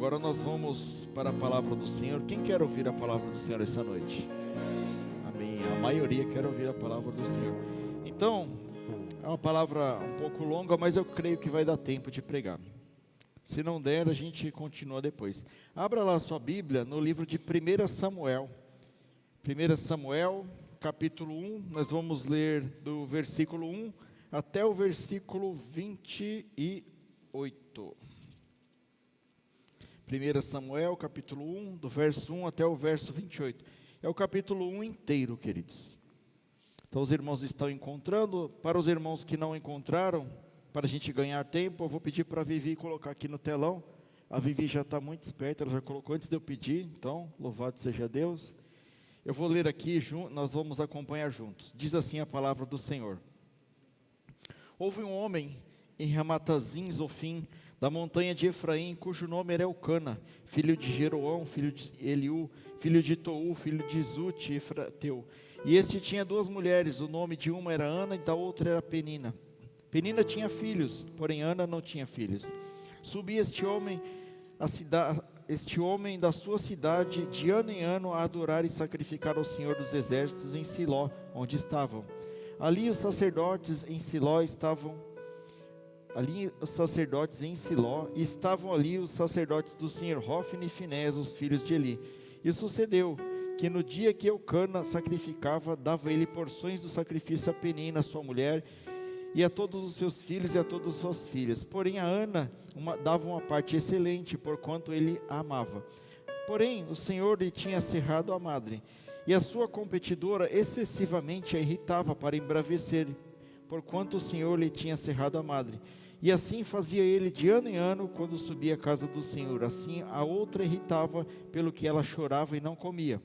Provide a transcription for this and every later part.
Agora nós vamos para a palavra do Senhor. Quem quer ouvir a palavra do Senhor essa noite? Amém. A maioria quer ouvir a palavra do Senhor. Então, é uma palavra um pouco longa, mas eu creio que vai dar tempo de pregar. Se não der, a gente continua depois. Abra lá a sua Bíblia no livro de 1 Samuel. 1 Samuel, capítulo 1, nós vamos ler do versículo 1 até o versículo 28. 1 Samuel, capítulo 1, do verso 1 até o verso 28. É o capítulo 1 inteiro, queridos. Então os irmãos estão encontrando. Para os irmãos que não encontraram, para a gente ganhar tempo, eu vou pedir para a Vivi colocar aqui no telão. A Vivi já está muito esperta, ela já colocou antes de eu pedir, então, louvado seja Deus. Eu vou ler aqui, nós vamos acompanhar juntos. Diz assim a palavra do Senhor. Houve um homem em Ramatazim Zofim, da montanha de Efraim, cujo nome era Elcana, filho de Jeroão, filho de Eliú, filho de Tou, filho de Zute, Efrateu. E este tinha duas mulheres, o nome de uma era Ana e da outra era Penina. Penina tinha filhos, porém Ana não tinha filhos. Subia este homem da sua cidade de ano em ano a adorar e sacrificar ao Senhor dos Exércitos em Siló, onde estavam. Ali os sacerdotes em Siló estavam ali os sacerdotes do Senhor, Hofni e Finés, os filhos de Eli. E sucedeu que no dia que Eucana sacrificava, dava ele porções do sacrifício a Penina, sua mulher, e a todos os seus filhos e a todas as suas filhas. Porém a Ana dava uma parte excelente, porquanto ele a amava. Porém o Senhor lhe tinha cerrado a madre, e a sua competidora excessivamente a irritava para embravecer, porquanto o Senhor lhe tinha cerrado a madre. E assim fazia ele de ano em ano, quando subia à casa do Senhor. Assim a outra irritava, pelo que ela chorava e não comia.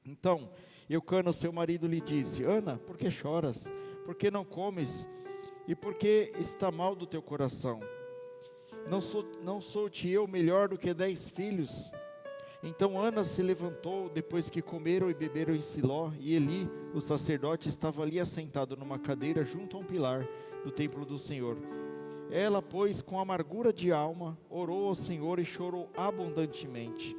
Então Eucana, seu marido, lhe disse: Ana, por que choras? Por que não comes? E por que está mal do teu coração? Não sou-te eu melhor do que 10 filhos? Então Ana se levantou, depois que comeram e beberam em Siló, e Eli, o sacerdote, estava ali assentado numa cadeira junto a um pilar do templo do Senhor. Ela, pois, com amargura de alma, orou ao Senhor e chorou abundantemente.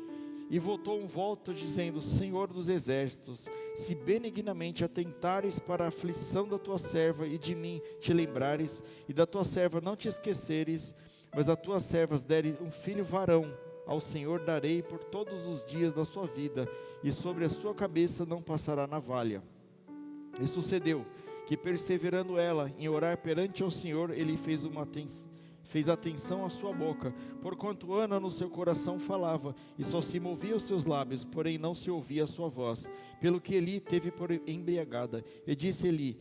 E voltou dizendo: Senhor dos exércitos, se benignamente atentares para a aflição da tua serva e de mim te lembrares, e da tua serva não te esqueceres, mas a tuas servas deres um filho varão, ao Senhor darei por todos os dias da sua vida, e sobre a sua cabeça não passará navalha. E sucedeu que, perseverando ela em orar perante ao Senhor, ele fez atenção à sua boca, porquanto Ana no seu coração falava, e só se movia os seus lábios, porém não se ouvia a sua voz, pelo que Eli teve por embriagada. E disse Eli: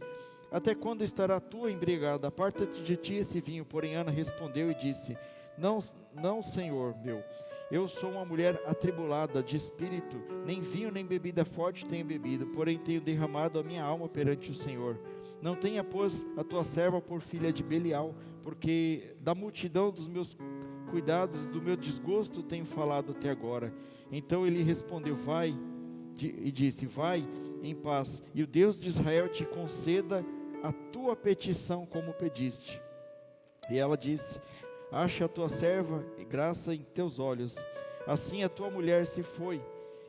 até quando estará tu embriagada? Aparta-te de ti esse vinho. Porém Ana respondeu e disse: Não, Senhor meu, eu sou uma mulher atribulada de espírito, nem vinho nem bebida forte tenho bebido, porém tenho derramado a minha alma perante o Senhor. Não tenha, pois, a tua serva por filha de Belial, porque da multidão dos meus cuidados, do meu desgosto tenho falado até agora. Então ele respondeu: vai em paz, e o Deus de Israel te conceda a tua petição como pediste. E ela disse: acha a tua serva graça em teus olhos. Assim a tua mulher se foi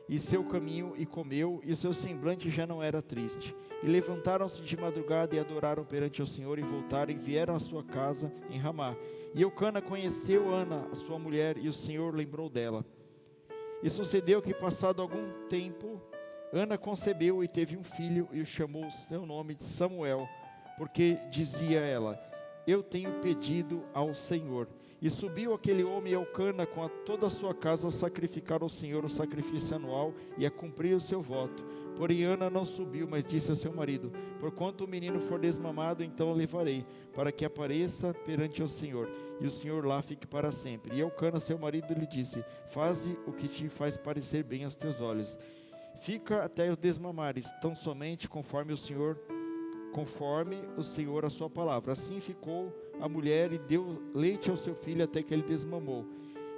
e seu caminho e comeu, e o seu semblante já não era triste. E levantaram-se de madrugada e adoraram perante o Senhor, e voltaram e vieram à sua casa em Ramá. E Eucana conheceu Ana, a sua mulher, e o Senhor lembrou dela. E sucedeu que, passado algum tempo, Ana concebeu e teve um filho, e o chamou seu nome de Samuel, porque dizia ela: eu tenho pedido ao Senhor. E subiu aquele homem Eucana com toda a sua casa a sacrificar ao Senhor o sacrifício anual e a cumprir o seu voto. Porém Ana não subiu, mas disse ao seu marido: porquanto o menino for desmamado, então o levarei, para que apareça perante o Senhor, e o Senhor lá fique para sempre. E Eucana, seu marido, lhe disse: faze o que te faz parecer bem aos teus olhos. Fica até o desmamares, tão somente conforme o Senhor a sua palavra. Assim ficou a mulher e deu leite ao seu filho até que ele desmamou.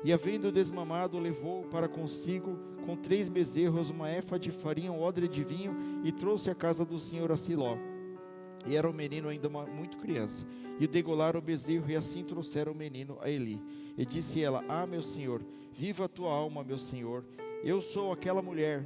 E havendo desmamado, levou para consigo com 3 bezerros, uma éfa de farinha, um odre de vinho, e trouxe à casa do Senhor a Siló. E era o menino ainda muito criança. E degolaram o bezerro, e assim trouxeram o menino a Eli. E disse ela: Ah, meu senhor, viva a tua alma, meu senhor. Eu sou aquela mulher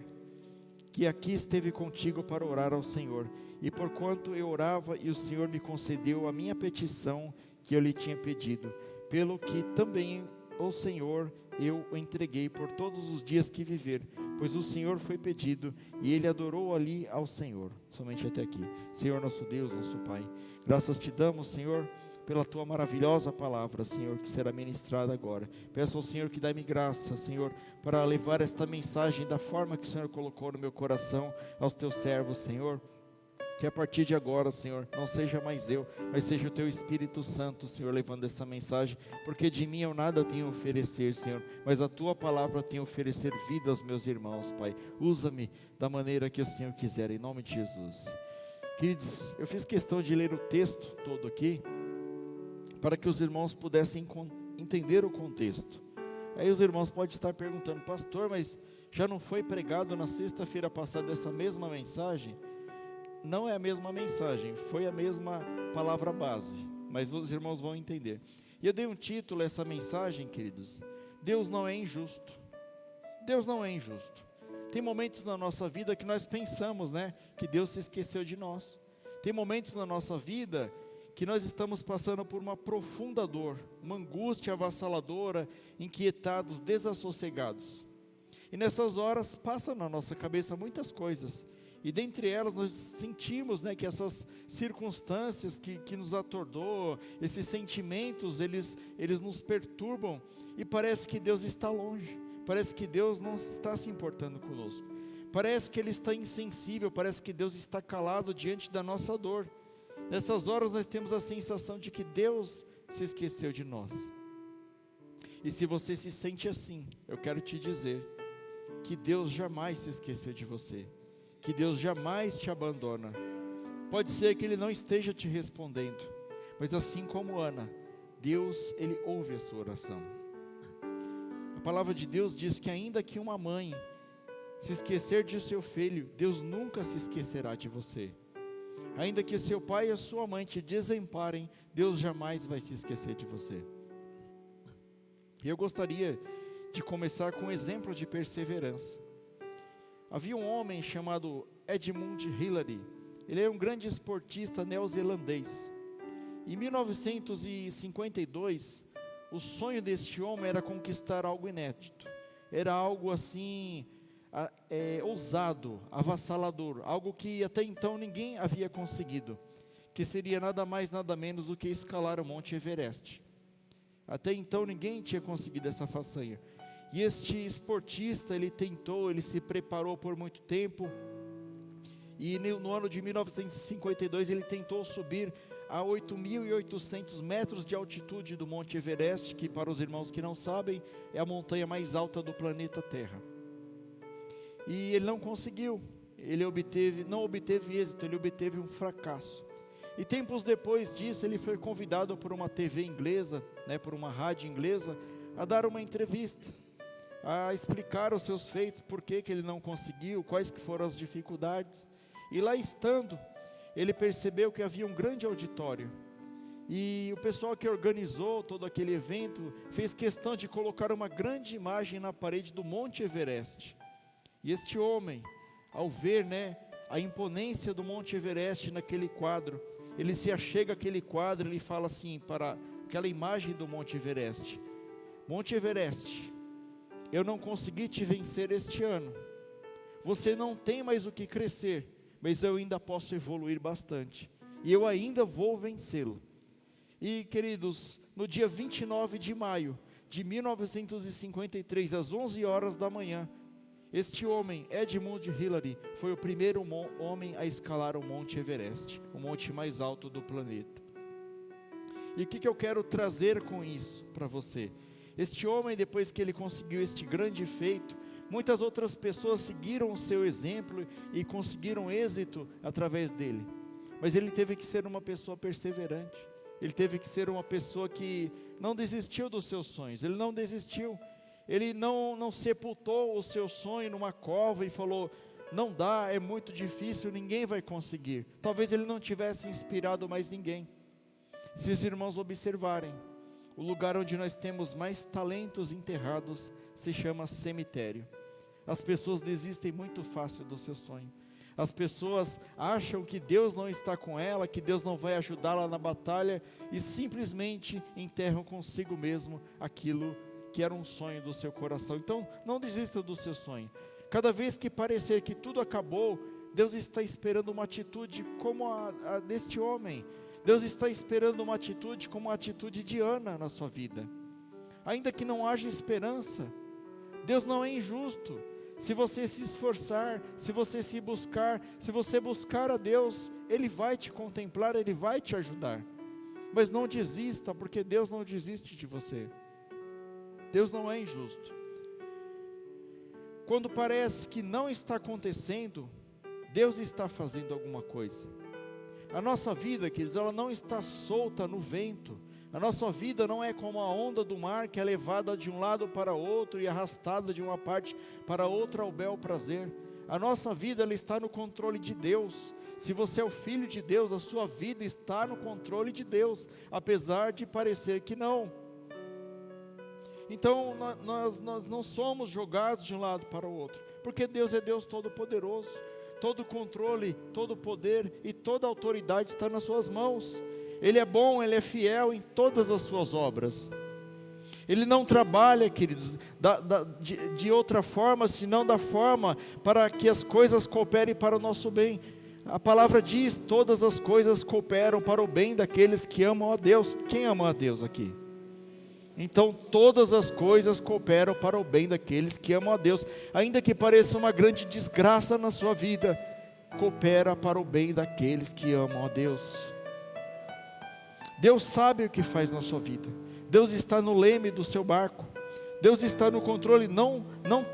que aqui esteve contigo para orar ao Senhor. E porquanto eu orava, e o Senhor me concedeu a minha petição que eu lhe tinha pedido, pelo que também o Senhor eu o entreguei por todos os dias que viver, pois o Senhor foi pedido, e ele adorou ali ao Senhor. Somente até aqui. Senhor nosso Deus, nosso Pai, graças te damos, Senhor, pela tua maravilhosa palavra, Senhor, que será ministrada agora. Peço ao Senhor que dá-me graça, Senhor, para levar esta mensagem da forma que o Senhor colocou no meu coração aos teus servos, Senhor. Que a partir de agora, Senhor, não seja mais eu, mas seja o teu Espírito Santo, Senhor, levando essa mensagem, porque de mim eu nada tenho a oferecer, Senhor, mas a tua palavra tem a oferecer vida aos meus irmãos, Pai. Usa-me da maneira que o Senhor quiser, em nome de Jesus. Queridos, eu fiz questão de ler o texto todo aqui, para que os irmãos pudessem entender o contexto. Aí os irmãos podem estar perguntando: pastor, mas já não foi pregado na sexta-feira passada essa mesma mensagem? Não é a mesma mensagem, foi a mesma palavra base, mas os irmãos vão entender. E eu dei um título a essa mensagem, queridos: Deus não é injusto. Deus não é injusto. Tem momentos na nossa vida que nós pensamos, que Deus se esqueceu de nós. Tem momentos na nossa vida que nós estamos passando por uma profunda dor, uma angústia avassaladora, inquietados, desassossegados. E nessas horas passa na nossa cabeça muitas coisas. E dentre elas nós sentimos, que essas circunstâncias que nos atordoam, esses sentimentos, eles nos perturbam. E parece que Deus está longe, parece que Deus não está se importando conosco. Parece que Ele está insensível, parece que Deus está calado diante da nossa dor. Nessas horas nós temos a sensação de que Deus se esqueceu de nós. E se você se sente assim, eu quero te dizer que Deus jamais se esqueceu de você, que Deus jamais te abandona. Pode ser que Ele não esteja te respondendo, mas assim como Ana, Deus, Ele ouve a sua oração. A palavra de Deus diz que ainda que uma mãe se esquecer de seu filho, Deus nunca se esquecerá de você. Ainda que seu pai e a sua mãe te desamparem, Deus jamais vai se esquecer de você. E eu gostaria de começar com um exemplo de perseverança. Havia um homem chamado Edmund Hillary. Ele era um grande esportista neozelandês. Em 1952, o sonho deste homem era conquistar algo inédito. Era algo assim, ousado, avassalador, algo que até então ninguém havia conseguido, que seria nada mais nada menos do que escalar o Monte Everest. Até então ninguém tinha conseguido essa façanha. E este esportista, ele se preparou por muito tempo, e no ano de 1952 ele tentou subir a 8.800 metros de altitude do Monte Everest, que para os irmãos que não sabem, é a montanha mais alta do planeta Terra. E ele não conseguiu, não obteve êxito, ele obteve um fracasso. E tempos depois disso, ele foi convidado por uma TV inglesa, por uma rádio inglesa, a dar uma entrevista, a explicar os seus feitos, por que ele não conseguiu, quais que foram as dificuldades. E lá estando, ele percebeu que havia um grande auditório, e o pessoal que organizou todo aquele evento, fez questão de colocar uma grande imagem na parede do Monte Everest. E este homem, ao ver, a imponência do Monte Everest naquele quadro, ele se achega àquele quadro, ele fala assim para aquela imagem do Monte Everest: Monte Everest, eu não consegui te vencer este ano, você não tem mais o que crescer, mas eu ainda posso evoluir bastante, e eu ainda vou vencê-lo. E queridos, no dia 29 de maio de 1953, às 11 horas da manhã, este homem, Edmund Hillary, foi o primeiro homem a escalar o Monte Everest, o monte mais alto do planeta. E o que eu quero trazer com isso para você? Este homem, depois que ele conseguiu este grande feito, muitas outras pessoas seguiram o seu exemplo e conseguiram êxito através dele. Mas ele teve que ser uma pessoa perseverante, ele teve que ser uma pessoa que não desistiu dos seus sonhos, ele não desistiu. Ele não sepultou o seu sonho numa cova e falou: não dá, é muito difícil, ninguém vai conseguir. Talvez ele não tivesse inspirado mais ninguém. Se os irmãos observarem, o lugar onde nós temos mais talentos enterrados se chama cemitério. As pessoas desistem muito fácil do seu sonho. As pessoas acham que Deus não está com ela, que Deus não vai ajudá-la na batalha, e simplesmente enterram consigo mesmo aquilo que era um sonho do seu coração. Então, não desista do seu sonho. Cada vez que parecer que tudo acabou, Deus está esperando uma atitude como a deste homem. Deus está esperando uma atitude como a atitude de Ana na sua vida. Ainda que não haja esperança, Deus não é injusto. Se você se esforçar, se você se buscar, se você buscar a Deus, Ele vai te contemplar, Ele vai te ajudar. Mas não desista, porque Deus não desiste de você. Deus não é injusto. Quando parece que não está acontecendo, Deus está fazendo alguma coisa. A nossa vida, queridos, ela não está solta no vento. A nossa vida não é como a onda do mar que é levada de um lado para outro e arrastada de uma parte para outra ao bel prazer. A nossa vida, ela está no controle de Deus. Se você é o filho de Deus, a sua vida está no controle de Deus, apesar de parecer que não. Então nós não somos jogados de um lado para o outro, porque Deus é Deus todo-poderoso. Todo controle, todo poder e toda autoridade está nas suas mãos. Ele é bom, Ele é fiel em todas as suas obras. Ele não trabalha, queridos, de outra forma, senão da forma para que as coisas cooperem para o nosso bem. A palavra diz, todas as coisas cooperam para o bem daqueles que amam a Deus. Quem ama a Deus aqui? Então todas as coisas cooperam para o bem daqueles que amam a Deus. Ainda que pareça uma grande desgraça na sua vida, coopera para o bem daqueles que amam a Deus. Deus sabe o que faz na sua vida. Deus está no leme do seu barco. Deus está no controle. Não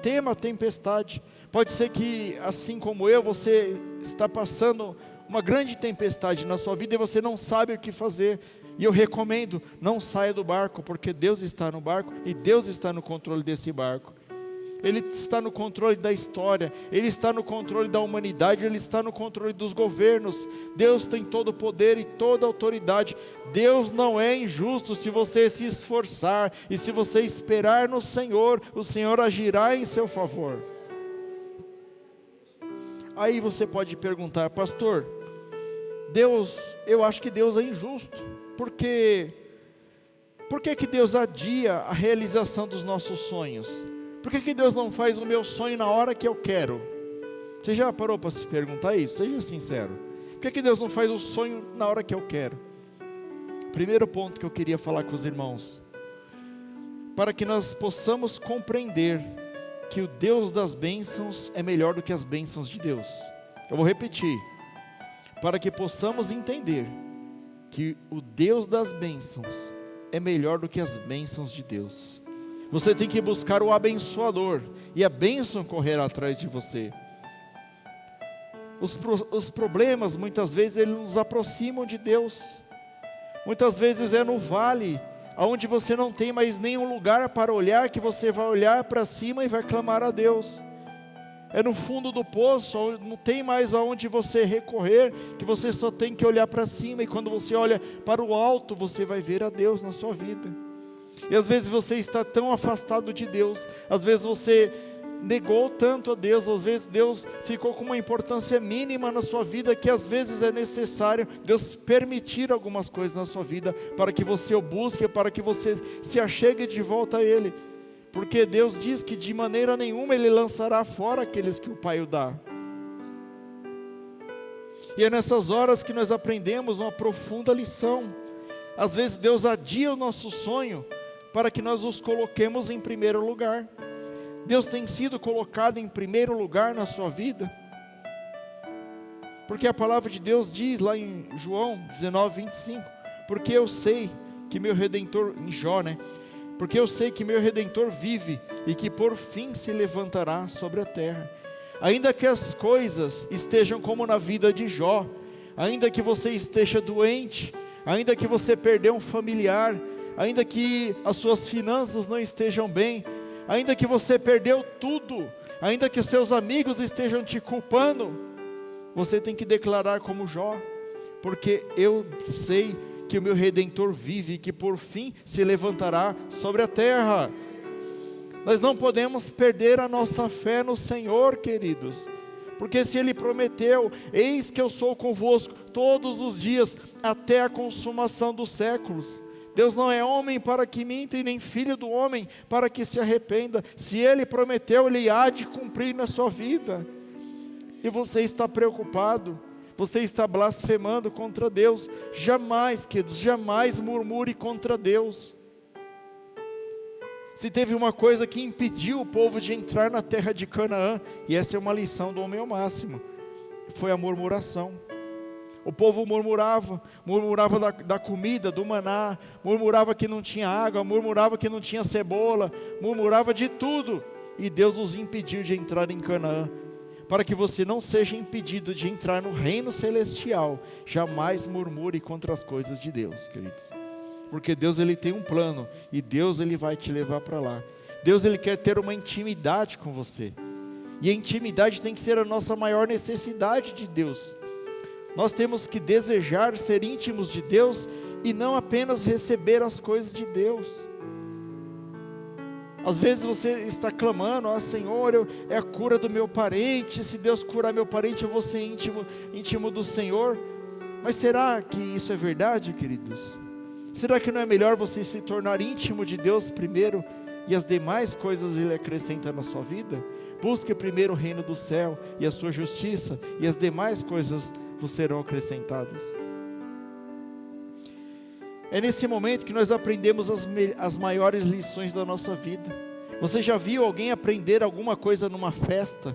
tema a tempestade. Pode ser que, assim como eu, você está passando uma grande tempestade na sua vida e você não sabe o que fazer. E eu recomendo, não saia do barco, porque Deus está no barco e Deus está no controle desse barco. Ele está no controle da história, Ele está no controle da humanidade, Ele está no controle dos governos. Deus tem todo o poder e toda a autoridade. Deus não é injusto. Se você se esforçar e se você esperar no Senhor, o Senhor agirá em seu favor. Aí você pode perguntar, pastor, eu acho que Deus é injusto. Por que Deus adia a realização dos nossos sonhos? Por que Deus não faz o meu sonho na hora que eu quero? Você já parou para se perguntar isso? Seja sincero. Por que Deus não faz o sonho na hora que eu quero? Primeiro ponto que eu queria falar com os irmãos. Para que nós possamos compreender que o Deus das bênçãos é melhor do que as bênçãos de Deus. Eu vou repetir. Para que possamos entender que o Deus das bênçãos é melhor do que as bênçãos de Deus. Você tem que buscar o abençoador, e a bênção correrá atrás de você. Os problemas, muitas vezes, eles nos aproximam de Deus. Muitas vezes é no vale, onde você não tem mais nenhum lugar para olhar, que você vai olhar para cima e vai clamar a Deus. É no fundo do poço, onde não tem mais aonde você recorrer, que você só tem que olhar para cima, e quando você olha para o alto, você vai ver a Deus na sua vida. E às vezes você está tão afastado de Deus, às vezes você negou tanto a Deus, às vezes Deus ficou com uma importância mínima na sua vida, que às vezes é necessário Deus permitir algumas coisas na sua vida, para que você o busque, para que você se achegue de volta a Ele. Porque Deus diz que de maneira nenhuma Ele lançará fora aqueles que o Pai o dá. E é nessas horas que nós aprendemos uma profunda lição. Às vezes Deus adia o nosso sonho, para que nós os coloquemos em primeiro lugar. Deus tem sido colocado em primeiro lugar na sua vida? Porque a palavra de Deus diz lá em João 19:25, porque eu sei que meu Redentor, em Jó, porque eu sei que meu Redentor vive, e que por fim se levantará sobre a terra. Ainda que as coisas estejam como na vida de Jó, ainda que você esteja doente, ainda que você perdeu um familiar, ainda que as suas finanças não estejam bem, ainda que você perdeu tudo, ainda que seus amigos estejam te culpando, você tem que declarar como Jó: porque eu sei que o meu Redentor vive e que por fim se levantará sobre a terra. Nós não podemos perder a nossa fé no Senhor, queridos, porque se Ele prometeu: eis que eu sou convosco todos os dias, até a consumação dos séculos. Deus não é homem para que minta, e nem filho do homem para que se arrependa. Se Ele prometeu, Ele há de cumprir na sua vida. E você está preocupado, você está blasfemando contra Deus. Jamais, queridos, jamais murmure contra Deus. Se teve uma coisa que impediu o povo de entrar na terra de Canaã, e essa é uma lição do homem ao máximo, foi a murmuração. O povo murmurava da comida, do maná, murmurava que não tinha água, murmurava que não tinha cebola, murmurava de tudo, e Deus os impediu de entrar em Canaã. Para que você não seja impedido de entrar no reino celestial, jamais murmure contra as coisas de Deus, queridos. Porque Deus, Ele tem um plano, e Deus, Ele vai te levar para lá. Deus, Ele quer ter uma intimidade com você, e a intimidade tem que ser a nossa maior necessidade de Deus. Nós temos que desejar ser íntimos de Deus, e não apenas receber as coisas de Deus. Às vezes você está clamando: Senhor, é a cura do meu parente, se Deus curar meu parente, eu vou ser íntimo do Senhor. Mas será que isso é verdade, queridos? Será que não é melhor você se tornar íntimo de Deus primeiro, e as demais coisas Ele acrescenta na sua vida? Busque primeiro o reino do céu e a sua justiça, e as demais coisas vos serão acrescentadas. É nesse momento que nós aprendemos as maiores lições da nossa vida. Você já viu alguém aprender alguma coisa numa festa?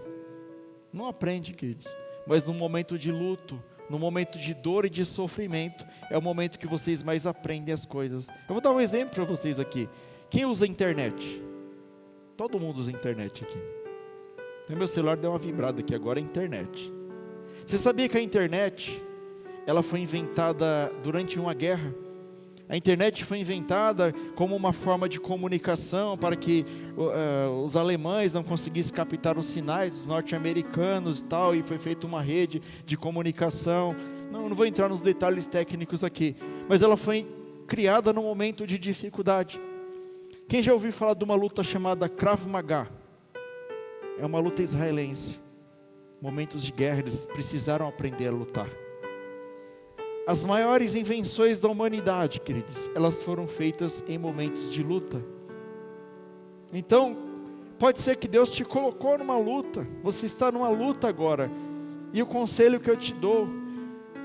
Não aprende, queridos, mas num momento de luto, no momento de dor e de sofrimento, é o momento que vocês mais aprendem as coisas. Eu vou dar um exemplo para vocês aqui. Quem usa internet? Todo mundo usa internet aqui. Meu celular deu uma vibrada aqui, agora é internet. Você sabia que a internet, ela foi inventada durante uma guerra? A internet foi inventada como uma forma de comunicação para que os alemães não conseguissem captar os sinais dos norte-americanos e tal, e foi feita uma rede de comunicação. Não vou entrar nos detalhes técnicos aqui, mas ela foi criada num momento de dificuldade. Quem já ouviu falar de uma luta chamada Krav Maga? É uma luta israelense. Momentos de guerra, eles precisaram aprender a lutar. As maiores invenções da humanidade, queridos, elas foram feitas em momentos de luta. Então, pode ser que Deus te colocou numa luta, você está numa luta agora, e o conselho que eu te dou: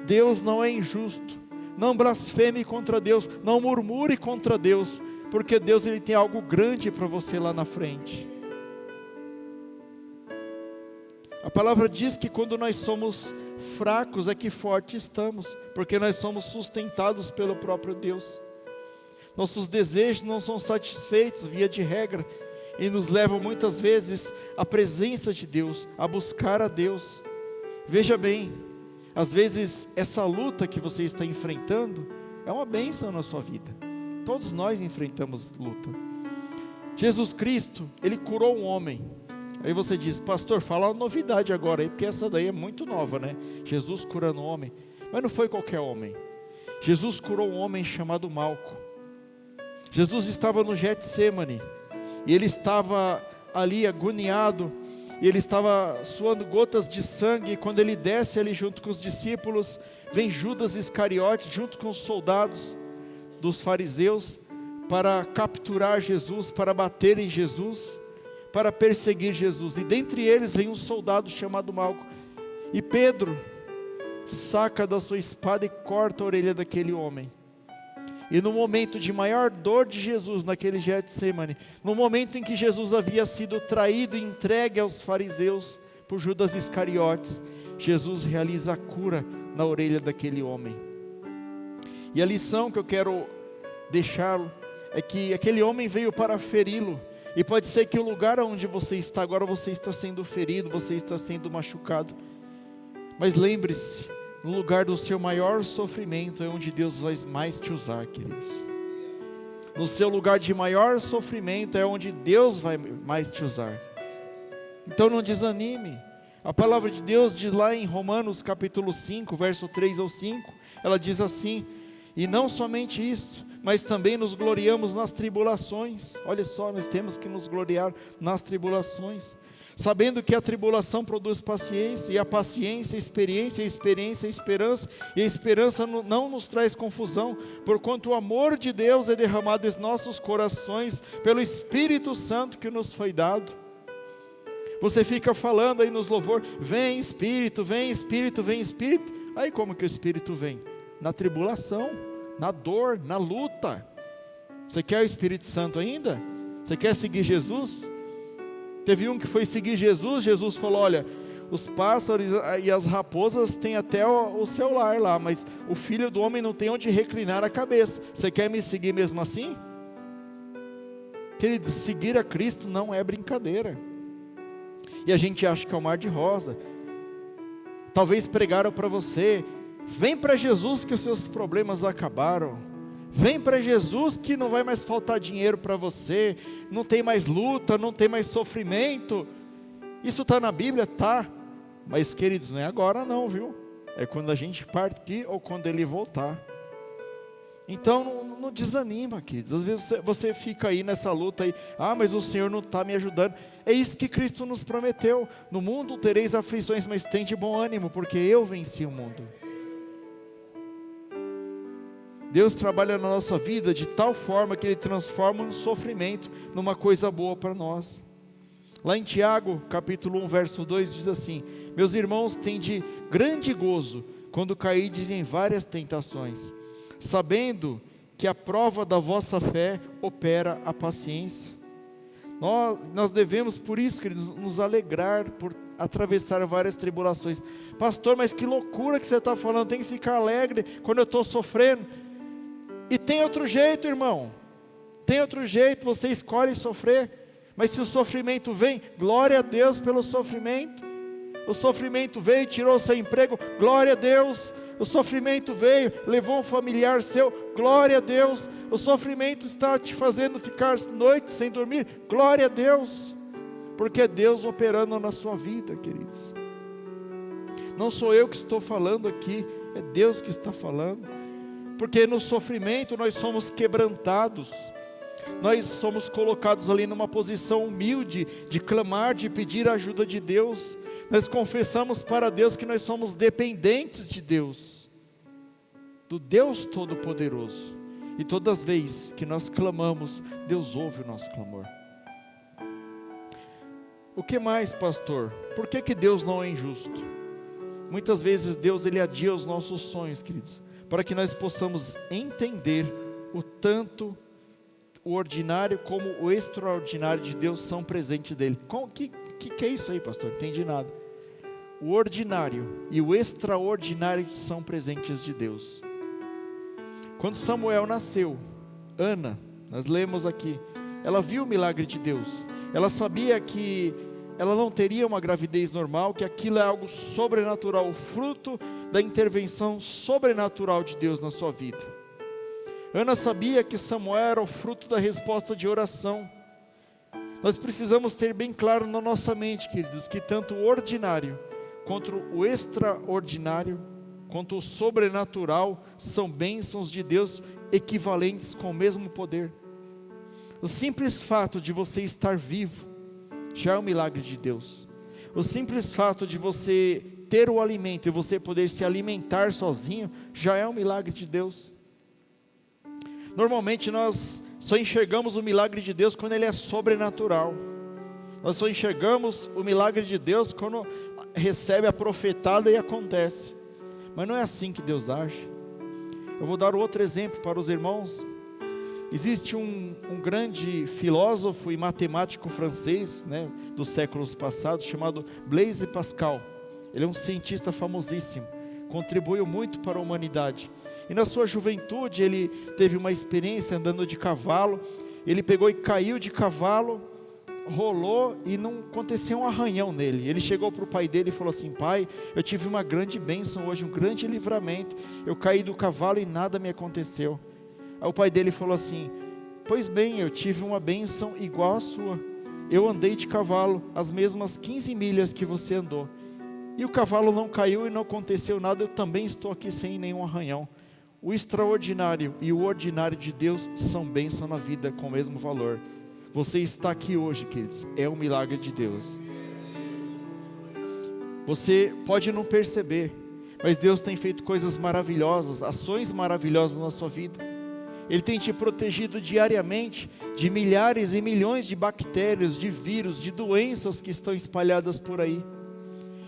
Deus não é injusto, não blasfeme contra Deus, não murmure contra Deus, porque Deus, Ele tem algo grande para você lá na frente. A palavra diz que quando nós somos fracos é que fortes estamos, porque nós somos sustentados pelo próprio Deus. Nossos desejos não são satisfeitos via de regra, e nos levam muitas vezes à presença de Deus, a buscar a Deus. Veja bem, às vezes essa luta que você está enfrentando é uma bênção na sua vida. Todos nós enfrentamos luta. Jesus Cristo, Ele curou um homem. Aí você diz: pastor, fala uma novidade agora aí, porque essa daí é muito nova, né? Jesus curando um homem. Mas não foi qualquer homem. Jesus curou um homem chamado Malco. Jesus estava no Getsêmani, e ele estava ali agoniado, e ele estava suando gotas de sangue, e quando ele desce ali junto com os discípulos, vem Judas Iscariote junto com os soldados dos fariseus, para capturar Jesus, para bater em Jesus, para perseguir Jesus. E dentre eles vem um soldado chamado Malco, e Pedro saca da sua espada e corta a orelha daquele homem. E no momento de maior dor de Jesus, naquele Getsêmani, no momento em que Jesus havia sido traído e entregue aos fariseus por Judas Iscariotes, Jesus realiza a cura na orelha daquele homem. E a lição que eu quero deixá-lo é que aquele homem veio para feri-lo. E pode ser que o lugar onde você está agora, você está sendo ferido, você está sendo machucado. Mas lembre-se, no lugar do seu maior sofrimento é onde Deus vai mais te usar, queridos. No seu lugar de maior sofrimento é onde Deus vai mais te usar. Então não desanime. A palavra de Deus diz lá em Romanos capítulo 5, verso 3 ao 5, ela diz assim: e não somente isto, mas também nos gloriamos nas tribulações. Olha só, nós temos que nos gloriar nas tribulações, sabendo que a tribulação produz paciência, e a paciência, experiência, a experiência, esperança, e a esperança não nos traz confusão, porquanto o amor de Deus é derramado em nossos corações, pelo Espírito Santo que nos foi dado. Você fica falando aí nos louvor, vem Espírito, vem Espírito, vem Espírito. Aí como que o Espírito vem? Na tribulação, na dor, na luta. Você quer o Espírito Santo ainda? Você quer seguir Jesus? Teve um que foi seguir Jesus, Jesus falou, olha, os pássaros e as raposas têm até o seu lar lá, mas o Filho do Homem não tem onde reclinar a cabeça. Você quer me seguir mesmo assim? Querido, seguir a Cristo não é brincadeira. E a gente acha que é um mar de rosa. Talvez pregaram para você, vem para Jesus que os seus problemas acabaram. Vem para Jesus que não vai mais faltar dinheiro para você, não tem mais luta, não tem mais sofrimento. Isso está na Bíblia? Tá. Mas queridos, não é agora não, viu? É quando a gente partir ou quando Ele voltar. Então não desanima, queridos. Às vezes você fica aí nessa luta aí, mas o Senhor não está me ajudando. É isso que Cristo nos prometeu: no mundo tereis aflições, mas tende bom ânimo, porque eu venci o mundo. Deus trabalha na nossa vida de tal forma que Ele transforma um sofrimento numa coisa boa para nós. Lá em Tiago, capítulo 1, verso 2, diz assim: meus irmãos, tende grande gozo quando caídes em várias tentações, sabendo que a prova da vossa fé opera a paciência. Nós devemos, por isso, queridos, nos alegrar por atravessar várias tribulações. Pastor, mas que loucura que você está falando, tem que ficar alegre quando eu estou sofrendo. E tem outro jeito, irmão, tem outro jeito, você escolhe sofrer. Mas se o sofrimento vem, glória a Deus pelo sofrimento. O sofrimento veio e tirou seu emprego, glória a Deus. O sofrimento veio, levou um familiar seu, glória a Deus. O sofrimento está te fazendo ficar noites sem dormir, glória a Deus. Porque é Deus operando na sua vida, queridos. Não sou eu que estou falando aqui, é Deus que está falando. Porque no sofrimento nós somos quebrantados, nós somos colocados ali numa posição humilde, de clamar, de pedir a ajuda de Deus. Nós confessamos para Deus que nós somos dependentes de Deus, do Deus Todo-Poderoso. E todas as vezes que nós clamamos, Deus ouve o nosso clamor. O que mais, pastor? Por que Deus não é injusto? Muitas vezes Deus Ele adia os nossos sonhos, queridos, para que nós possamos entender o tanto o ordinário como o extraordinário de Deus são presentes dele. O que é isso aí, pastor? Não entendi nada. O ordinário e o extraordinário são presentes de Deus. Quando Samuel nasceu, Ana, nós lemos aqui, ela viu o milagre de Deus. Ela sabia que ela não teria uma gravidez normal, que aquilo é algo sobrenatural, o fruto da intervenção sobrenatural de Deus na sua vida. Ana sabia que Samuel era o fruto da resposta de oração. Nós precisamos ter bem claro na nossa mente, queridos, que tanto o ordinário, quanto o extraordinário, quanto o sobrenatural, são bênçãos de Deus equivalentes com o mesmo poder. O simples fato de você estar vivo, já é um milagre de Deus. O simples fato de você ter o alimento e você poder se alimentar sozinho, já é um milagre de Deus. Normalmente nós só enxergamos o milagre de Deus quando ele é sobrenatural. Nós só enxergamos o milagre de Deus quando recebe a profetada e acontece. Mas não é assim que Deus age. Eu vou dar outro exemplo para os irmãos. Existe um grande filósofo e matemático francês, dos séculos passados, chamado Blaise Pascal. Ele é um cientista famosíssimo, contribuiu muito para a humanidade. E na sua juventude ele teve uma experiência andando de cavalo. Ele pegou e caiu de cavalo, rolou e não aconteceu um arranhão nele. Ele chegou para o pai dele e falou assim: pai, eu tive uma grande bênção hoje, um grande livramento. Eu caí do cavalo e nada me aconteceu. Aí o pai dele falou assim: Pois bem, eu tive uma bênção igual à sua. Eu andei de cavalo as mesmas 15 milhas que você andou. E o cavalo não caiu e não aconteceu nada, eu também estou aqui sem nenhum arranhão. O extraordinário e o ordinário de Deus são bênção na vida com o mesmo valor. Você está aqui hoje, queridos, é um milagre de Deus. Você pode não perceber, mas Deus tem feito coisas maravilhosas, ações maravilhosas na sua vida. Ele tem te protegido diariamente de milhares e milhões de bactérias, de vírus, de doenças que estão espalhadas por aí.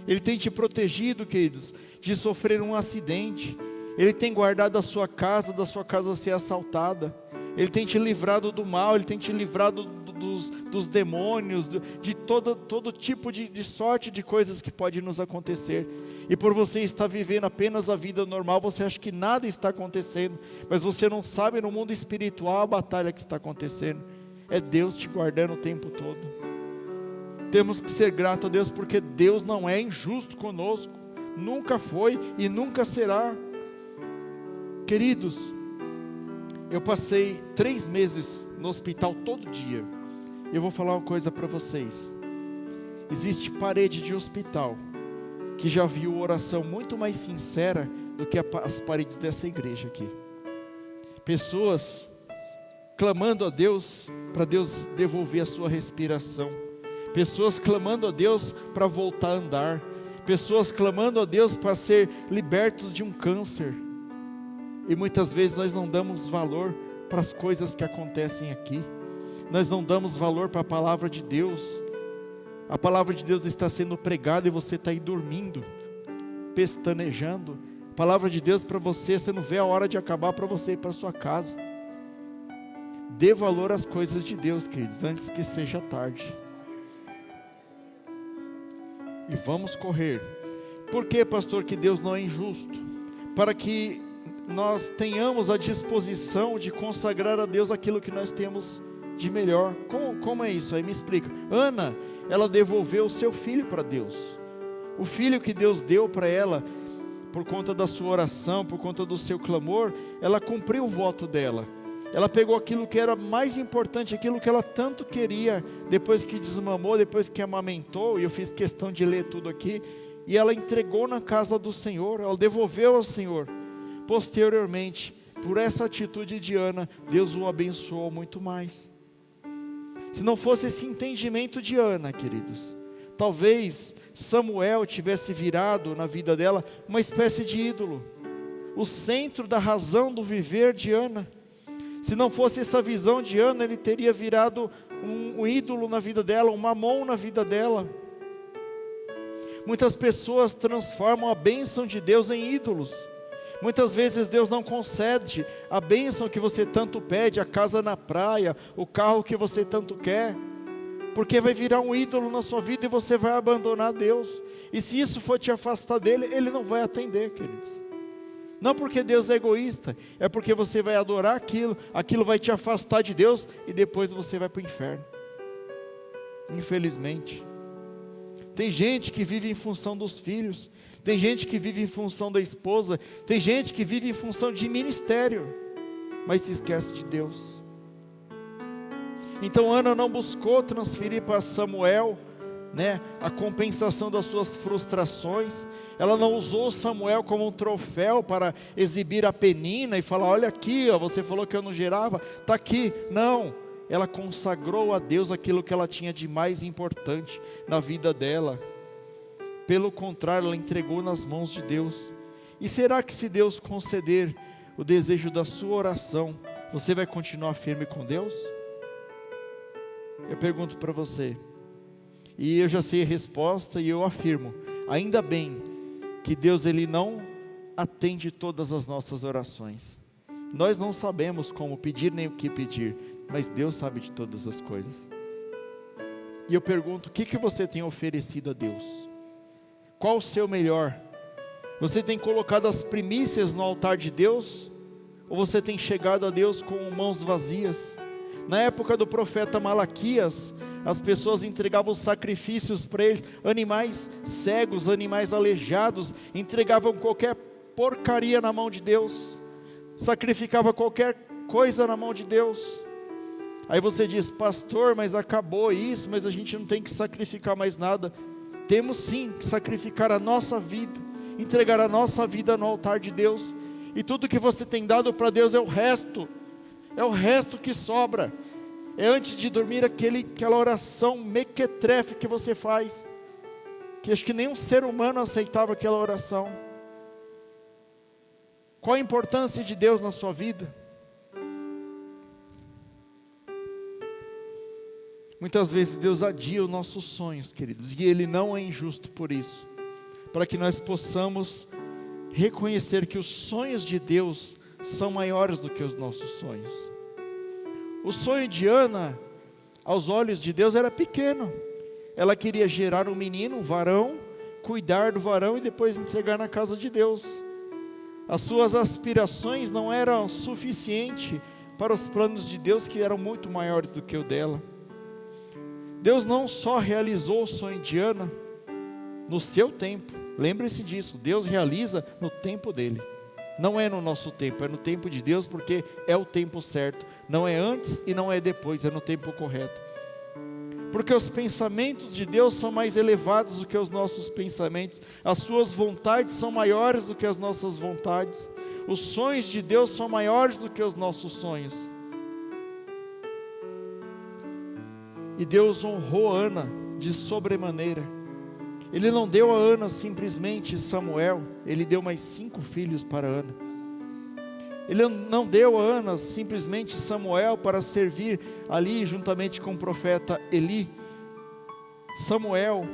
Ele tem te protegido, queridos, de sofrer um acidente. Ele tem guardado a sua casa, da sua casa ser assaltada. Ele tem te livrado do mal, Ele tem te livrado dos demônios, de todo tipo de sorte de coisas que pode nos acontecer. E por você estar vivendo apenas a vida normal, você acha que nada está acontecendo, mas você não sabe no mundo espiritual a batalha que está acontecendo. É Deus te guardando o tempo todo. Temos que ser gratos a Deus, porque Deus não é injusto conosco, nunca foi e nunca será. Queridos, eu passei 3 meses no hospital todo dia. Eu vou falar uma coisa para vocês. Existe parede de hospital que já viu oração muito mais sincera do que as paredes dessa igreja aqui. Pessoas clamando a Deus para Deus devolver a sua respiração. Pessoas clamando a Deus para voltar a andar. Pessoas clamando a Deus para ser libertos de um câncer. E muitas vezes nós não damos valor para as coisas que acontecem aqui. Nós não damos valor para a palavra de Deus. A palavra de Deus está sendo pregada e você está aí dormindo, pestanejando. A palavra de Deus para você, você não vê a hora de acabar para você ir para sua casa. Dê valor às coisas de Deus, queridos, antes que seja tarde. E vamos correr. Por que, pastor, que Deus não é injusto? Para que nós tenhamos a disposição de consagrar a Deus aquilo que nós temos de melhor. Como é isso? Aí me explica. Ana, ela devolveu o seu filho para Deus. O filho que Deus deu para ela, por conta da sua oração, por conta do seu clamor, ela cumpriu o voto dela. Ela pegou aquilo que era mais importante, aquilo que ela tanto queria, depois que desmamou, depois que amamentou, e eu fiz questão de ler tudo aqui, e ela entregou na casa do Senhor, ela devolveu ao Senhor. Posteriormente, por essa atitude de Ana, Deus o abençoou muito mais. Se não fosse esse entendimento de Ana, queridos, talvez Samuel tivesse virado na vida dela uma espécie de ídolo, o centro da razão do viver de Ana. Se não fosse essa visão de Ana, ele teria virado um ídolo na vida dela, um mamon na vida dela. Muitas pessoas transformam a bênção de Deus em ídolos. Muitas vezes Deus não concede a bênção que você tanto pede, a casa na praia, o carro que você tanto quer, porque vai virar um ídolo na sua vida e você vai abandonar Deus. E se isso for te afastar dele, ele não vai atender, queridos. Não porque Deus é egoísta, é porque você vai adorar aquilo vai te afastar de Deus e depois você vai para o inferno. Infelizmente. Tem gente que vive em função dos filhos, tem gente que vive em função da esposa, tem gente que vive em função de ministério, mas se esquece de Deus. Então Ana não buscou transferir para Samuel, a compensação das suas frustrações. Ela não usou Samuel como um troféu para exibir a Penina e falar: olha aqui, você falou que eu não gerava, está aqui. Não, ela consagrou a Deus aquilo que ela tinha de mais importante na vida dela. Pelo contrário, ela entregou nas mãos de Deus. E será que se Deus conceder o desejo da sua oração, você vai continuar firme com Deus? Eu pergunto para você, e eu já sei a resposta e eu afirmo: ainda bem que Deus ele não atende todas as nossas orações. Nós não sabemos como pedir nem o que pedir, mas Deus sabe de todas as coisas. E eu pergunto: o que você tem oferecido a Deus? Qual o seu melhor? Você tem colocado as primícias no altar de Deus? Ou você tem chegado a Deus com mãos vazias? Na época do profeta Malaquias, as pessoas entregavam sacrifícios para eles, animais cegos, animais aleijados, entregavam qualquer porcaria na mão de Deus, sacrificavam qualquer coisa na mão de Deus. Aí você diz: pastor, mas acabou isso, mas a gente não tem que sacrificar mais nada. Temos sim que sacrificar a nossa vida, entregar a nossa vida no altar de Deus, e tudo que você tem dado para Deus é o resto que sobra. É antes de dormir aquela oração mequetrefe que você faz, que acho que nenhum ser humano aceitava aquela oração. Qual a importância de Deus na sua vida? Muitas vezes Deus adia os nossos sonhos, queridos, e Ele não é injusto por isso, para que nós possamos reconhecer que os sonhos de Deus são maiores do que os nossos sonhos. O sonho de Ana, aos olhos de Deus, era pequeno. Ela queria gerar um menino, um varão, cuidar do varão e depois entregar na casa de Deus. As suas aspirações não eram suficientes para os planos de Deus, que eram muito maiores do que o dela. Deus não só realizou o sonho de Ana no seu tempo, lembre-se disso, Deus realiza no tempo dele, não é no nosso tempo, é no tempo de Deus, porque é o tempo certo, não é antes e não é depois, é no tempo correto, porque os pensamentos de Deus são mais elevados do que os nossos pensamentos, as suas vontades são maiores do que as nossas vontades, os sonhos de Deus são maiores do que os nossos sonhos. E Deus honrou Ana de sobremaneira. Ele não deu a Ana simplesmente Samuel, Ele deu mais 5 filhos para Ana. Ele não deu a Ana simplesmente Samuel para servir ali juntamente com o profeta Eli. Samuel,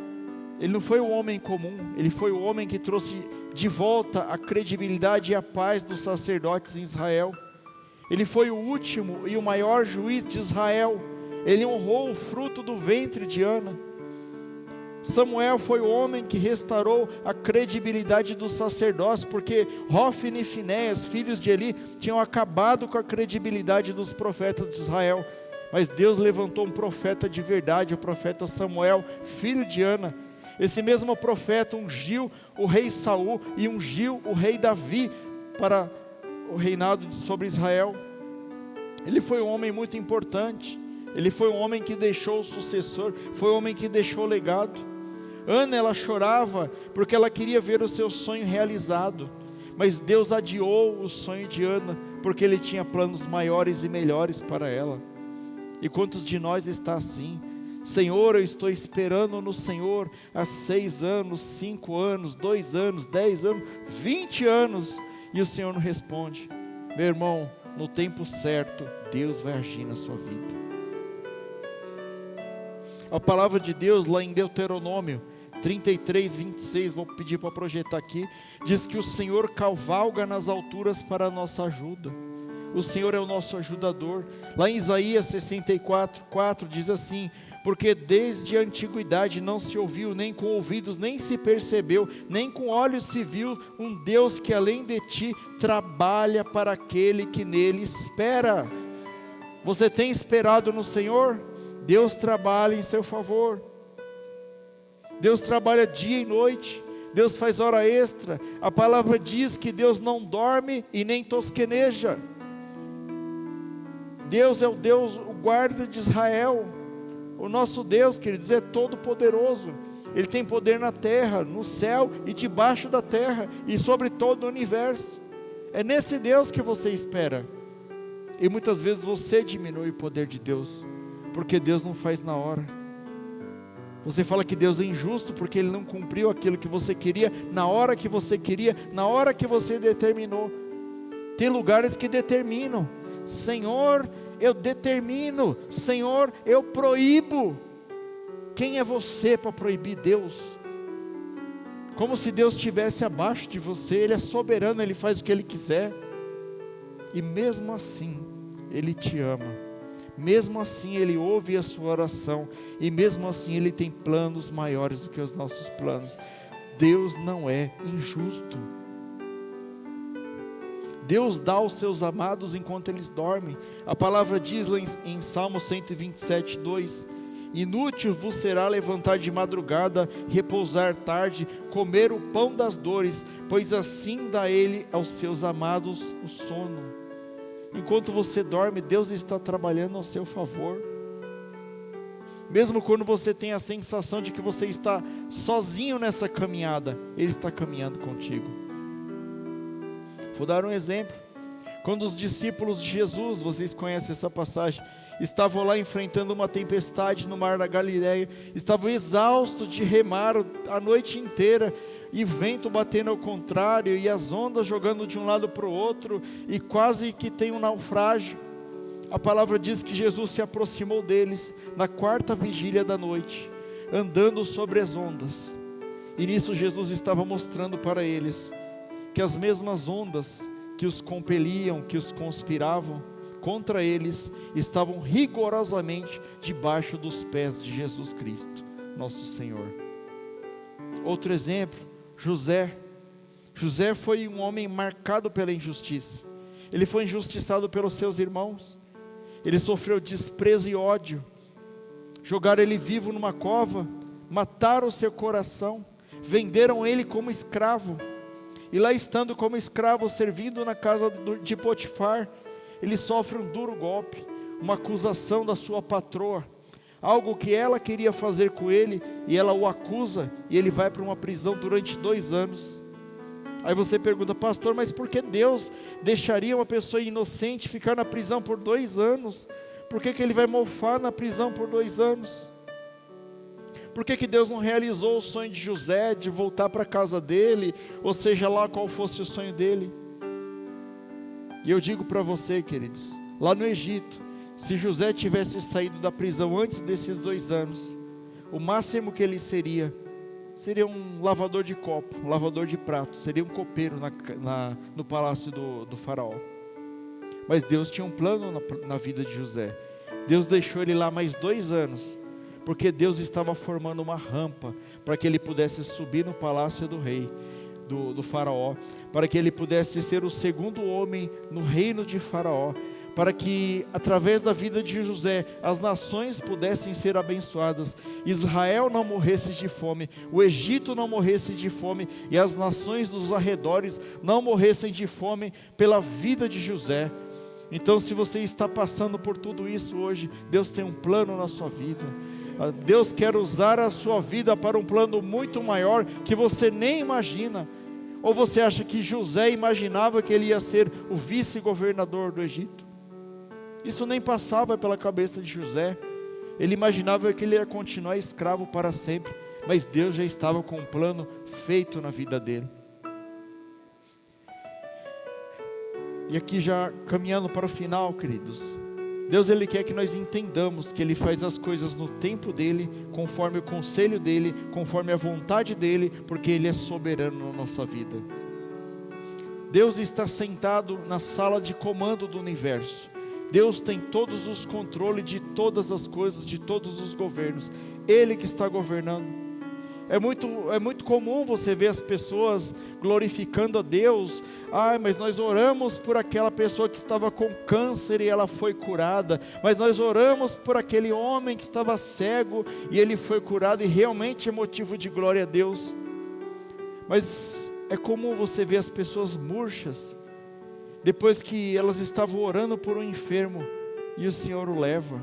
ele não foi um homem comum, ele foi o homem que trouxe de volta a credibilidade e a paz dos sacerdotes em Israel. Ele foi o último e o maior juiz de Israel. Ele honrou o fruto do ventre de Ana. Samuel foi o homem que restaurou a credibilidade do sacerdócio, porque Hófine e Finéias, filhos de Eli, tinham acabado com a credibilidade dos profetas de Israel. Mas Deus levantou um profeta de verdade, o profeta Samuel, filho de Ana. Esse mesmo profeta ungiu o rei Saul e ungiu o rei Davi para o reinado sobre Israel. Ele foi um homem muito importante. Ele foi um homem que deixou o sucessor, foi um homem que deixou o legado. Ana, ela chorava porque ela queria ver o seu sonho realizado, mas Deus adiou o sonho de Ana, porque Ele tinha planos maiores e melhores para ela. E quantos de nós está assim? Senhor, eu estou esperando no Senhor há 6 anos, 5 anos, 2 anos, 10 anos, 20 anos, e o Senhor não responde. Meu irmão, no tempo certo, Deus vai agir na sua vida. A palavra de Deus lá em Deuteronômio 33, 26, vou pedir para projetar aqui, diz que o Senhor cavalga nas alturas para a nossa ajuda. O Senhor é o nosso ajudador. Lá em Isaías 64, 4 diz assim: porque desde a antiguidade não se ouviu, nem com ouvidos, nem se percebeu, nem com olhos se viu um Deus que além de ti trabalha para aquele que nele espera. Você tem esperado no Senhor? Deus trabalha em seu favor. Deus trabalha dia e noite. Deus faz hora extra. A palavra diz que Deus não dorme e nem tosqueneja. Deus é o Deus, o guarda de Israel. O nosso Deus, queridos, é todo poderoso. Ele tem poder na terra, no céu e debaixo da terra, e sobre todo o universo. É nesse Deus que você espera. E muitas vezes você diminui o poder de Deus, porque Deus não faz na hora. Você fala que Deus é injusto porque Ele não cumpriu aquilo que você queria, na hora que você queria, na hora que você determinou. Tem lugares que determinam: Senhor, eu determino, Senhor, eu proíbo. Quem é você para proibir Deus? Como se Deus estivesse abaixo de você. Ele é soberano, Ele faz o que Ele quiser. E mesmo assim, Ele te ama. Mesmo assim Ele ouve a sua oração, e mesmo assim Ele tem planos maiores do que os nossos planos. Deus não é injusto. Deus dá aos seus amados enquanto eles dormem. A palavra diz lá em Salmo 127, 2: inútil vos será levantar de madrugada, repousar tarde, comer o pão das dores, pois assim dá Ele aos seus amados o sono. enquanto você dorme, Deus está trabalhando ao seu favor. Mesmo quando você tem a sensação de que você está sozinho nessa caminhada, Ele está caminhando contigo. Vou dar um exemplo. Quando os discípulos de Jesus, vocês conhecem essa passagem, estavam lá enfrentando uma tempestade no mar da Galileia, estavam exaustos de remar a noite inteira, e vento batendo ao contrário, e as ondas jogando de um lado para o outro, e quase que tem um naufrágio. A palavra diz que Jesus se aproximou deles na quarta vigília da noite, andando sobre as ondas, e nisso Jesus estava mostrando para eles que as mesmas ondas que os compeliam, que os conspiravam contra eles, estavam rigorosamente debaixo dos pés de Jesus Cristo, nosso Senhor. Outro exemplo, José. José foi um homem marcado pela injustiça. Ele foi injustiçado pelos seus irmãos, ele sofreu desprezo e ódio, jogaram ele vivo numa cova, mataram o seu coração, venderam ele como escravo, e lá estando como escravo, servindo na casa de Potifar, ele sofre um duro golpe, uma acusação da sua patroa, algo que ela queria fazer com ele, e ela o acusa, e ele vai para uma prisão durante 2 anos. Aí você pergunta: pastor, mas por que Deus deixaria uma pessoa inocente ficar na prisão por 2 anos? Por que ele vai mofar na prisão por 2 anos? Por que Deus não realizou o sonho de José, de voltar para a casa dele, ou seja lá qual fosse o sonho dele? E eu digo para você, queridos, lá no Egito, se José tivesse saído da prisão antes desses 2 anos, o máximo que ele seria um lavador de copo, um lavador de prato, seria um copeiro no palácio do faraó. Mas Deus tinha um plano na vida de José. Deus deixou ele lá mais 2 anos, porque Deus estava formando uma rampa, para que ele pudesse subir no palácio do rei, do faraó, para que ele pudesse ser o segundo homem no reino de Faraó, para que através da vida de José, as nações pudessem ser abençoadas, Israel não morresse de fome, o Egito não morresse de fome, e as nações dos arredores não morressem de fome pela vida de José. Então, se você está passando por tudo isso hoje, Deus tem um plano na sua vida. Deus quer usar a sua vida para um plano muito maior, que você nem imagina. Ou você acha que José imaginava que ele ia ser o vice-governador do Egito? Isso nem passava pela cabeça de José. Ele imaginava que ele ia continuar escravo para sempre, mas Deus já estava com um plano feito na vida dele. E aqui já caminhando para o final, queridos, Deus, Ele quer que nós entendamos que Ele faz as coisas no tempo dEle, conforme o conselho dEle, conforme a vontade dEle, porque Ele é soberano na nossa vida. Deus está sentado na sala de comando do universo. Deus tem todos os controles de todas as coisas, de todos os governos. Ele que está governando. É muito comum você ver as pessoas glorificando a Deus. Mas nós oramos por aquela pessoa que estava com câncer e ela foi curada. Mas nós oramos por aquele homem que estava cego e ele foi curado, e realmente é motivo de glória a Deus. Mas é comum você ver as pessoas murchas, depois que elas estavam orando por um enfermo e o Senhor o leva.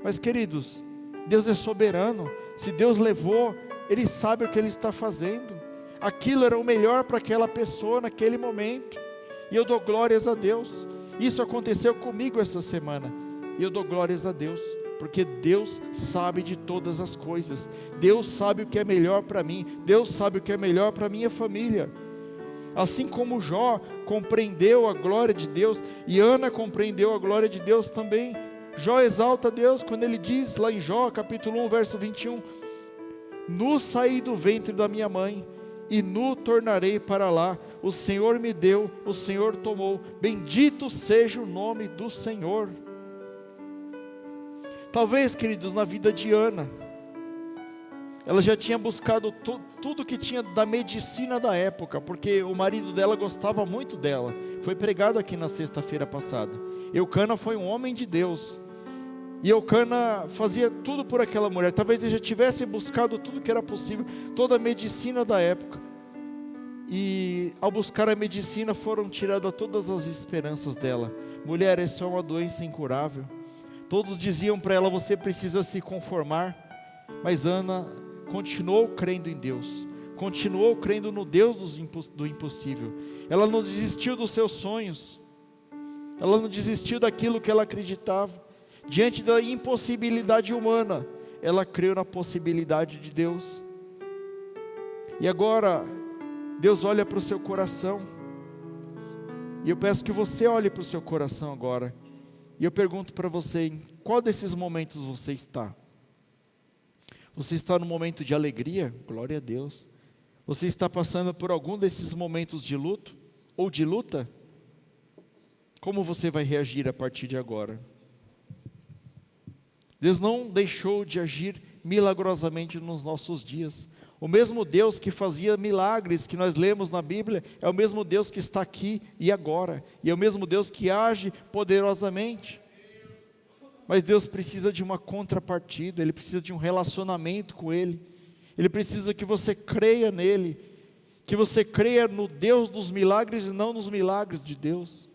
Mas, queridos, Deus é soberano. Se Deus levou, Ele sabe o que Ele está fazendo. Aquilo era o melhor para aquela pessoa naquele momento, e eu dou glórias a Deus. Isso aconteceu comigo essa semana, e eu dou glórias a Deus, porque Deus sabe de todas as coisas. Deus sabe o que é melhor para mim. Deus sabe o que é melhor para minha família. Assim como Jó compreendeu a glória de Deus, e Ana compreendeu a glória de Deus também. Jó exalta a Deus quando ele diz lá em Jó capítulo 1 verso 21: nu saí do ventre da minha mãe, e nu tornarei para lá. O Senhor me deu, o Senhor tomou, bendito seja o nome do Senhor. Talvez, queridos, na vida de Ana, ela já tinha buscado tudo que tinha da medicina da época, porque o marido dela gostava muito dela. Foi pregado aqui na sexta-feira passada. Eucana foi um homem de Deus, e Eucana fazia tudo por aquela mulher. Talvez ele já tivesse buscado tudo que era possível, toda a medicina da época, e ao buscar a medicina foram tiradas todas as esperanças dela. Mulher, essa é uma doença incurável. Todos diziam para ela: você precisa se conformar. Mas Ana continuou crendo em Deus, continuou crendo no Deus do impossível. Ela não desistiu dos seus sonhos, ela não desistiu daquilo que ela acreditava. Diante da impossibilidade humana, ela creu na possibilidade de Deus. E agora Deus olha para o seu coração, e eu peço que você olhe para o seu coração agora, e eu pergunto para você: em qual desses momentos você está? Você está no momento de alegria? Glória a Deus. Você está passando por algum desses momentos de luto ou de luta? Como você vai reagir a partir de agora? Deus não deixou de agir milagrosamente nos nossos dias. O mesmo Deus que fazia milagres que nós lemos na Bíblia é o mesmo Deus que está aqui e agora, e é o mesmo Deus que age poderosamente. Mas Deus precisa de uma contrapartida, Ele precisa de um relacionamento com Ele. Ele precisa que você creia nele, que você creia no Deus dos milagres e não nos milagres de Deus,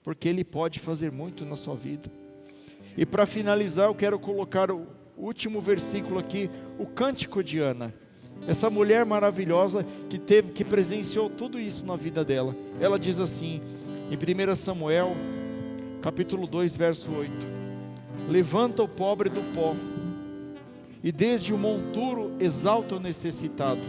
porque Ele pode fazer muito na sua vida. E para finalizar, eu quero colocar o último versículo aqui, o Cântico de Ana. Essa mulher maravilhosa que presenciou tudo isso na vida dela. Ela diz assim, em 1 Samuel, capítulo 2, verso 8: levanta o pobre do pó, e desde o monturo exalta o necessitado,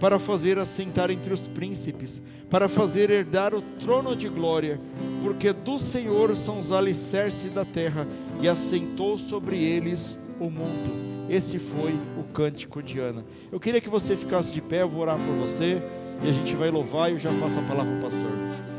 para fazer assentar entre os príncipes, para fazer herdar o trono de glória, porque do Senhor são os alicerces da terra, e assentou sobre eles o mundo. Esse foi o Cântico de Ana. Eu queria que você ficasse de pé, eu vou orar por você, e a gente vai louvar, e eu já passo a palavra para o pastor.